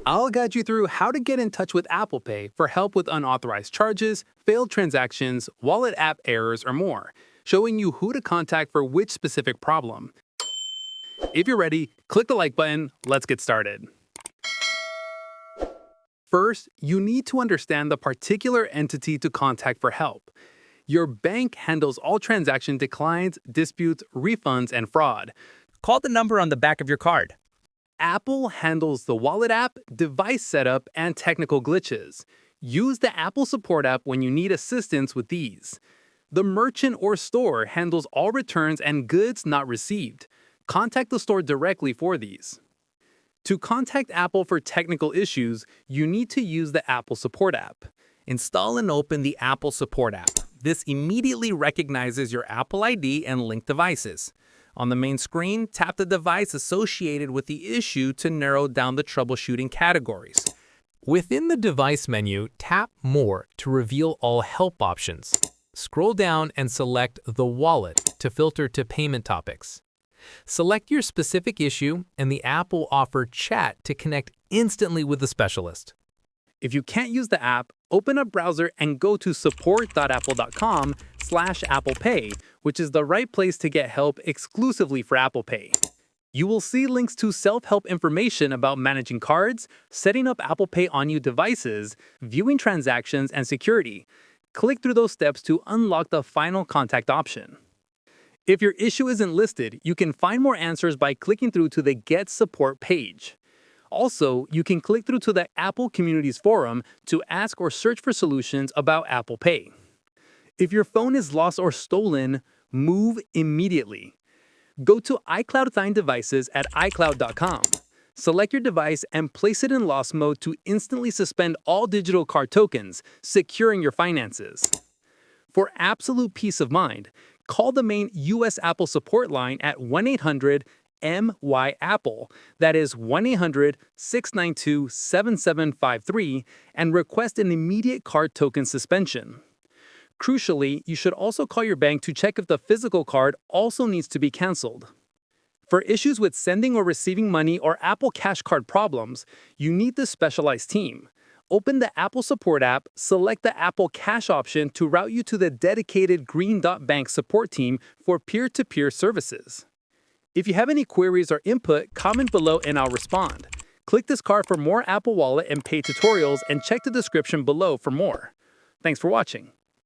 I'll guide you through how to get in touch with Apple Pay for help with unauthorized charges, failed transactions, wallet app errors, or more, showing you who to contact for which specific problem. If you're ready, click the like button. Let's get started. First, you need to understand the particular entity to contact for help. Your bank handles all transaction declines, disputes, refunds, and fraud. Call the number on the back of your card. Apple handles the wallet app, device setup, and technical glitches. Use the Apple Support app when you need assistance with these. The merchant or store handles all returns and goods not received. Contact the store directly for these. To contact Apple for technical issues, you need to use the Apple Support app. Install and open the Apple Support app. This immediately recognizes your Apple ID and linked devices. On the main screen, tap the device associated with the issue to narrow down the troubleshooting categories. Within the device menu, tap More to reveal all help options. Scroll down and select the Wallet to filter to payment topics. Select your specific issue, and the app will offer chat to connect instantly with the specialist. If you can't use the app, open a browser and go to support.apple.com/ApplePay, which is the right place to get help exclusively for Apple Pay. You will see links to self-help information about managing cards, setting up Apple Pay on new devices, viewing transactions, and security. Click through those steps to unlock the final contact option. If your issue isn't listed, you can find more answers by clicking through to the Get Support page. Also, you can click through to the Apple Communities Forum to ask or search for solutions about Apple Pay. If your phone is lost or stolen, move immediately. Go to iCloud Find Devices at iCloud.com. Select your device and place it in lost mode to instantly suspend all digital card tokens, securing your finances. For absolute peace of mind, call the main U.S. Apple support line at 1-800-MY-APPLE, that is 1-800-692-7753, and request an immediate card token suspension. Crucially, you should also call your bank to check if the physical card also needs to be canceled. For issues with sending or receiving money or Apple Cash Card problems, you need the specialized team. Open the Apple Support app, select the Apple Cash option to route you to the dedicated Green Dot Bank support team for peer-to-peer services. If you have any queries or input, comment below and I'll respond. Click this card for more Apple Wallet and Pay tutorials and check the description below for more. Thanks for watching.